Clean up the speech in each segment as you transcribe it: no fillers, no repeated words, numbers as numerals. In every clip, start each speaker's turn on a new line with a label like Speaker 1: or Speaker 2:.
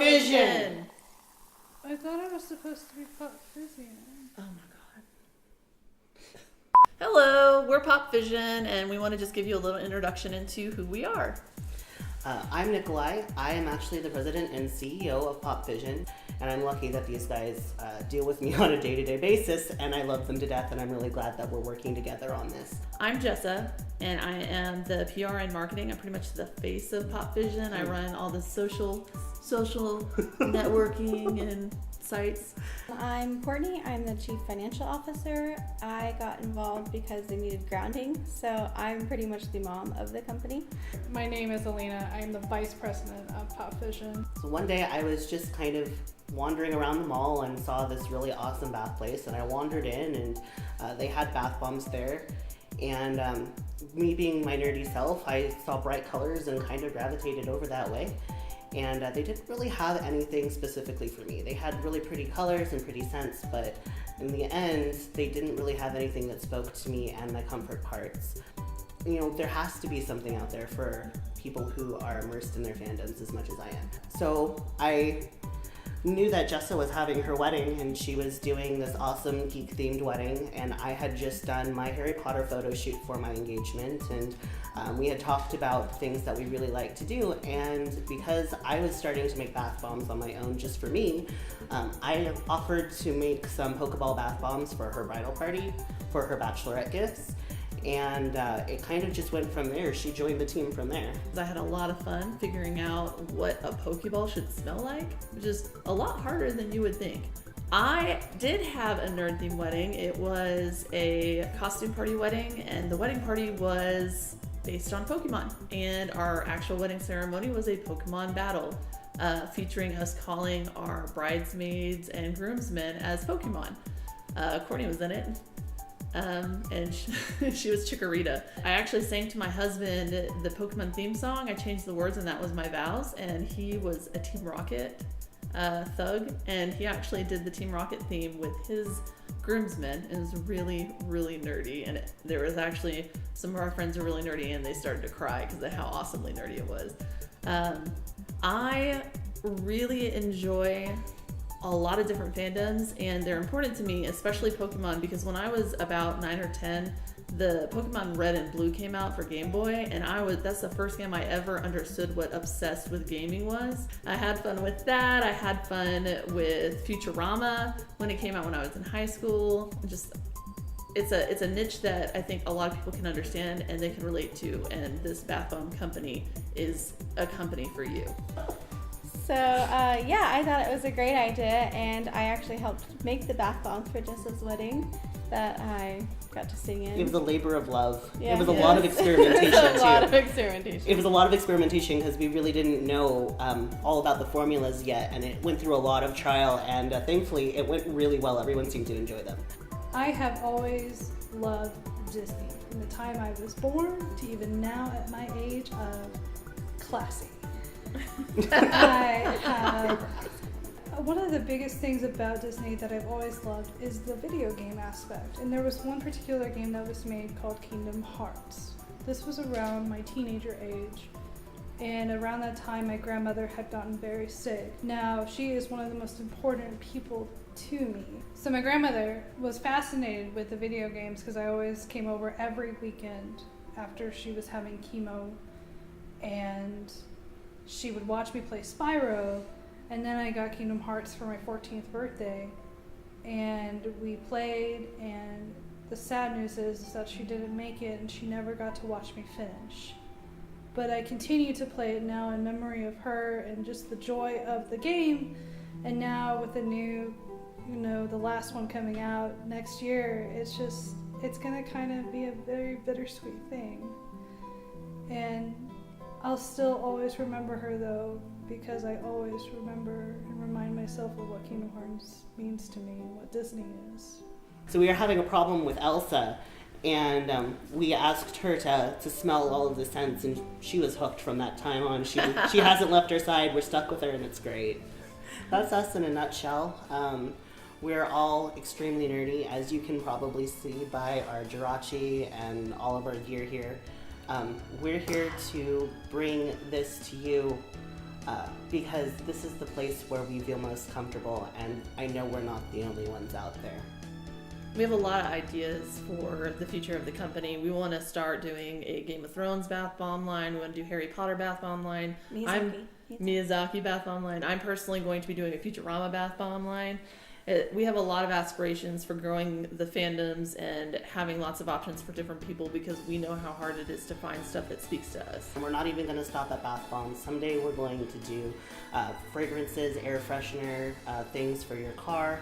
Speaker 1: Fizzion.
Speaker 2: I thought I was supposed to be Pop Fizzion.
Speaker 1: Oh my god. Hello, we're Pop Fizzion, and we want to just give you a little introduction into who we are.
Speaker 3: I'm Nikolai. I am actually the president and CEO of Pop Fizzion, and I'm lucky that these guys deal with me on a day-to-day basis, and I love them to death, and I'm really glad that we're working together on this.
Speaker 1: I'm Jessa, and I am the PR and marketing. I'm pretty much the face of Pop Fizzion. I run all the social networking and sites.
Speaker 4: I'm Courtney. I'm the Chief Financial Officer. I got involved because they needed grounding, so I'm pretty much the mom of the company.
Speaker 2: My name is Alina. I am the Vice President of Pop Fizzion.
Speaker 3: So one day I was just kind of wandering around the mall and saw this really awesome bath place, and I wandered in, and they had bath bombs there. And me being my nerdy self, I saw bright colors and kind of gravitated over that way. And they didn't really have anything specifically for me. They had really pretty colors and pretty scents, but in the end, they didn't really have anything that spoke to me and my comfort parts. You know, there has to be something out there for people who are immersed in their fandoms as much as I am. So I knew that Jessa was having her wedding, and she was doing this awesome geek-themed wedding, and I had just done my Harry Potter photo shoot for my engagement, and we had talked about things that we really like to do, and because I was starting to make bath bombs on my own just for me, I offered to make some Pokeball bath bombs for her bridal party, for her bachelorette gifts, and it kind of just went from there. She joined the team from there.
Speaker 1: I had a lot of fun figuring out what a Pokeball should smell like, which is a lot harder than you would think. I did have a nerd-themed wedding. It was a costume party wedding, and the wedding party was based on Pokemon. And our actual wedding ceremony was a Pokemon battle, featuring us calling our bridesmaids and groomsmen as Pokemon. Courtney was in it. And she was Chikorita. I actually sang to my husband the Pokemon theme song. I changed the words, and that was my vows. And he was a Team Rocket thug, and he actually did the Team Rocket theme with his groomsmen. It was really, really nerdy, and there was actually some of our friends who were really nerdy, and they started to cry because of how awesomely nerdy it was. I really enjoy a lot of different fandoms, and they're important to me, especially Pokemon, because when I was about 9 or 10, the Pokemon Red and Blue came out for Game Boy, and that's the first game I ever understood what obsessed with gaming was. I had fun with that. I had fun with Futurama when it came out when I was in high school. It's a niche that I think a lot of people can understand and they can relate to, and this bath bomb company is a company for you.
Speaker 4: So yeah, I thought it was a great idea, and I actually helped make the bath bombs for Jessa's wedding that I got to sing in.
Speaker 3: It was a labor of love.
Speaker 4: Yeah.
Speaker 3: It was a lot of experimentation
Speaker 4: It was
Speaker 3: too.
Speaker 4: a lot of experimentation.
Speaker 3: It was a lot of experimentation because we really didn't know all about the formulas yet, and it went through a lot of trial, and thankfully it went really well. Everyone seemed to enjoy them.
Speaker 2: I have always loved Disney, from the time I was born to even now at my age of classy. I have one of the biggest things about Disney that I've always loved is the video game aspect, and there was one particular game that was made called Kingdom Hearts. This was around my teenager age, and around that time my grandmother had gotten very sick. Now, she is one of the most important people to me. So my grandmother was fascinated with the video games because I always came over every weekend after she was having chemo, and she would watch me play Spyro, and then I got Kingdom Hearts for my 14th birthday, and we played, and the sad news is that she didn't make it, and she never got to watch me finish. But I continue to play it now in memory of her and just the joy of the game, and now with the new, the last one coming out next year, it's gonna kind of be a very bittersweet thing. And I'll still always remember her, though, because I always remember and remind myself of what Kingdom Hearts means to me and what Disney is.
Speaker 3: So we were having a problem with Elsa, and we asked her to smell all of the scents, and she was hooked from that time on. She hasn't left our side. We're stuck with her, and it's great. That's us in a nutshell. We're all extremely nerdy, as you can probably see by our Jirachi and all of our gear here. We're here to bring this to you because this is the place where we feel most comfortable, and I know we're not the only ones out there.
Speaker 1: We have a lot of ideas for the future of the company. We want to start doing a Game of Thrones bath bomb line. We want to do Harry Potter bath bomb line. Miyazaki bath bomb line. I'm personally going to be doing a Futurama bath bomb line. We have a lot of aspirations for growing the fandoms and having lots of options for different people because we know how hard it is to find stuff that speaks to us.
Speaker 3: And we're not even going to stop at bath bombs. Someday we're going to do fragrances, air freshener, things for your car,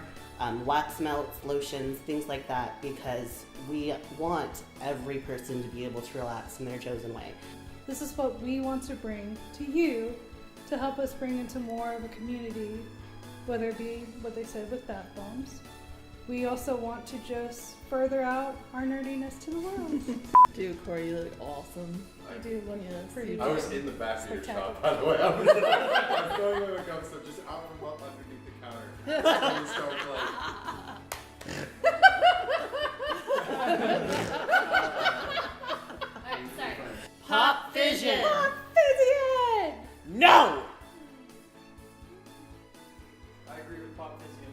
Speaker 3: wax melts, lotions, things like that, because we want every person to be able to relax in their chosen way.
Speaker 2: This is what we want to bring to you to help us bring into more of a community, whether it be what they said with bath bombs. We also want to just further out our nerdiness to the world.
Speaker 1: Dude, Corey, you look awesome.
Speaker 2: I do look pretty
Speaker 5: I was
Speaker 2: good.
Speaker 5: in the back of your
Speaker 2: Spectacular.
Speaker 5: shop, by the way. I was going with a gum, so just out underneath the counter. And just don't
Speaker 6: Alright, sorry.
Speaker 1: Pop Fizzion!
Speaker 4: Pop Fizzion!
Speaker 3: No!
Speaker 5: I agree with Pop Fizzion.